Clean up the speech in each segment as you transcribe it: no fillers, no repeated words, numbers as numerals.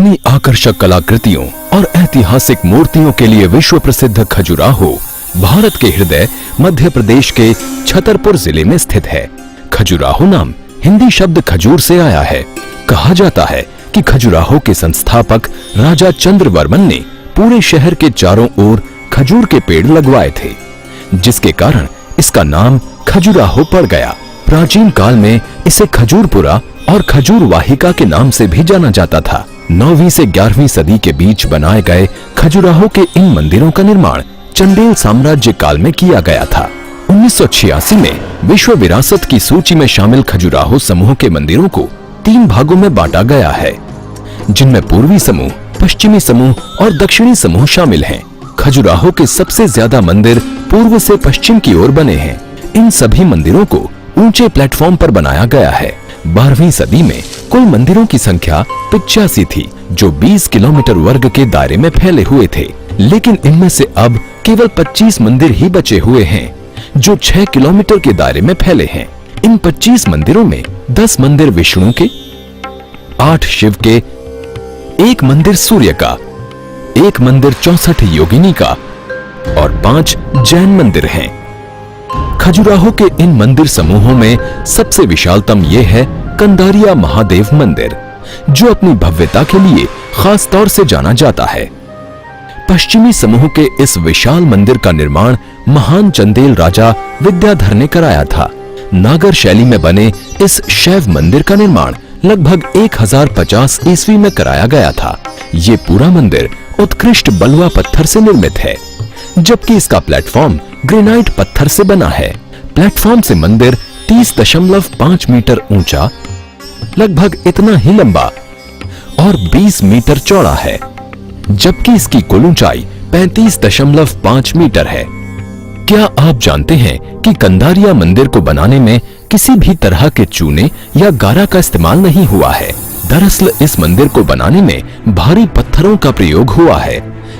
अपनी आकर्षक कलाकृतियों और ऐतिहासिक मूर्तियों के लिए विश्व प्रसिद्ध खजुराहो भारत के हृदय मध्य प्रदेश के छतरपुर जिले में स्थित है। खजुराहो नाम हिंदी शब्द खजूर से आया है। कहा जाता है कि खजुराहो के संस्थापक राजा चंद्रवर्मन ने पूरे शहर के चारों ओर खजूर के पेड़ लगवाए थे, जिसके कारण इसका नाम खजुराहो पड़ गया। प्राचीन काल में इसे खजूरपुरा और खजूर वाहिका के नाम से भी जाना जाता था। 9वीं से 11वीं सदी के बीच बनाए गए खजुराहो के इन मंदिरों का निर्माण चंदेल साम्राज्य काल में किया गया था। 1986 में विश्व विरासत की सूची में शामिल खजुराहो समूह के मंदिरों को 3 भागों में बांटा गया है, जिनमें पूर्वी समूह, पश्चिमी समूह और दक्षिणी समूह शामिल हैं। खजुराहो के सबसे ज्यादा मंदिर पूर्व से पश्चिम की ओर बने हैं। इन सभी मंदिरों को ऊंचे प्लेटफॉर्म पर बनाया गया है। 12वीं सदी में कुल मंदिरों की संख्या 85 थी, जो 20 किलोमीटर वर्ग के दायरे में फैले हुए थे, लेकिन इनमें से अब केवल 25 मंदिर ही बचे हुए हैं, जो 6 किलोमीटर के दायरे में फैले हैं। इन 25 मंदिरों में 10 मंदिर विष्णु के, 8 शिव के, 1 मंदिर सूर्य का, 1 मंदिर 64 योगिनी का और 5 जैन मंदिर हैं। खजुराहो के इन मंदिर समूहों में सबसे विशालतम ये है कंदारिया महादेव मंदिर, जो अपनी भव्यता के लिए खास तौर से जाना जाता है। पश्चिमी समूह के इस विशाल मंदिर का निर्माण महान चंदेल राजा विद्याधर ने कराया था। नागर शैली में बने इस शैव मंदिर का निर्माण लगभग 1050 ईस्वी में कराया गया था। ये पूरा मंदिर उत्कृष्ट बलुआ पत्थर से निर्मित है, जबकि इसका प्लेटफॉर्म ग्रेनाइट पत्थर से बना है। प्लेटफॉर्म से मंदिर 30.5 मीटर ऊंचा, लगभग इतना ही लंबा और 20 मीटर चौड़ा है, जबकि इसकी कुल ऊंचाई 35.5 मीटर है। क्या आप जानते हैं कि कंदारिया मंदिर को बनाने में किसी भी तरह के चूने या गारा का इस्तेमाल नहीं हुआ है? दरअसल इस मंदिर को बनाने में भारी पत्थरों का प्रयोग हुआ है,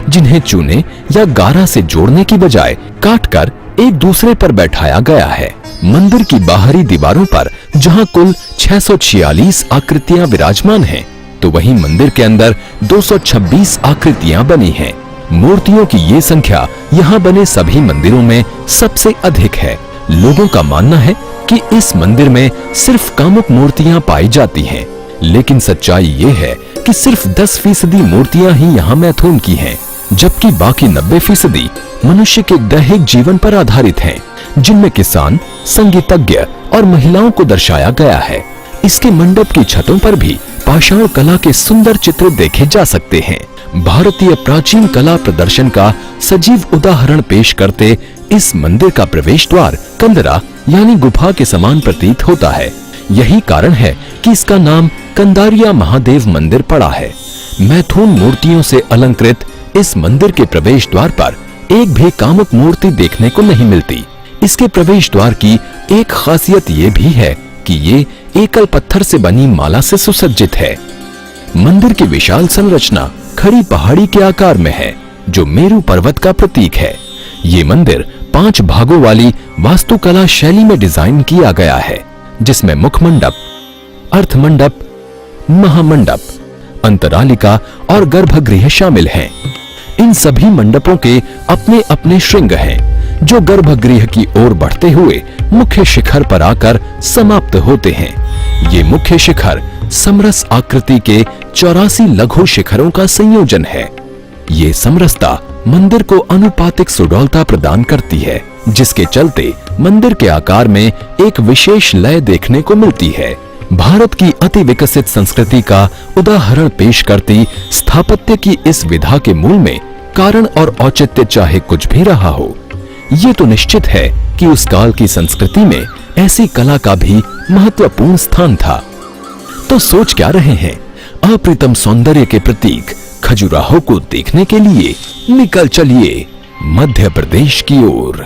जिन्हें चूने या गारा से जोड़ने की बजाय काटकर एक दूसरे पर बैठाया गया है। मंदिर की बाहरी दीवारों पर जहां कुल 646 आकृतियां विराजमान हैं, तो वहीं मंदिर के अंदर 226 आकृतियां बनी हैं। मूर्तियों की ये संख्या यहाँ बने सभी मंदिरों में सबसे अधिक है। लोगों का मानना है कि इस मंदिर में सिर्फ कामुक मूर्तियां पाई जाती हैं, लेकिन सच्चाई ये है कि सिर्फ 10% मूर्तियां ही यहाँ मैथुन की हैं, जबकि बाकी 90% मनुष्य के दैहिक जीवन पर आधारित हैं, जिनमें किसान, संगीतज्ञ और महिलाओं को दर्शाया गया है। इसके मंडप की छतों पर भी पाषाण कला के सुंदर चित्र देखे जा सकते हैं। भारतीय प्राचीन कला प्रदर्शन का सजीव उदाहरण पेश करते इस मंदिर का प्रवेश द्वार कंदरा यानी गुफा के समान प्रतीत होता है। यही कारण है कि इसका नाम कंदारिया महादेव मंदिर पड़ा है। मैथुन मूर्तियों से अलंकृत इस मंदिर के प्रवेश द्वार पर एक भी कामुक मूर्ति देखने को नहीं मिलती। इसके प्रवेश द्वार की एक खासियत ये भी है कि ये एकल पत्थर से बनी माला से सुसज्जित है। मंदिर की विशाल संरचना खड़ी पहाड़ी के आकार में है, जो मेरु पर्वत का प्रतीक है। ये मंदिर 5 भागों वाली वास्तुकला शैली में डिजाइन किया गया है, जिसमें मुखमंडप, अर्धमंडप, महामंडप, अंतरालिका और गर्भगृह शामिल हैं। इन सभी मंडपों के अपने अपने श्रृंग हैं, जो गर्भगृह की ओर बढ़ते हुए मुख्य शिखर पर आकर समाप्त होते हैं। ये मुख्य शिखर समरस आकृति के 84 लघु शिखरों का संयोजन है। ये समरसता मंदिर को अनुपातिक सुडौलता प्रदान करती है, जिसके चलते मंदिर के आकार में एक विशेष लय देखने को मिलती है। भारत की अति विकसित संस्कृति का उदाहरण पेश करती स्थापत्य की इस विधा के मूल में कारण और औचित्य चाहे कुछ भी रहा हो, ये तो निश्चित है कि उस काल की संस्कृति में ऐसी कला का भी महत्वपूर्ण स्थान था। तो सोच क्या रहे हैं? अप्रतिम सौंदर्य के प्रतीक खजुराहो को देखने के लिए निकल चलिए मध्य प्रदेश की ओर।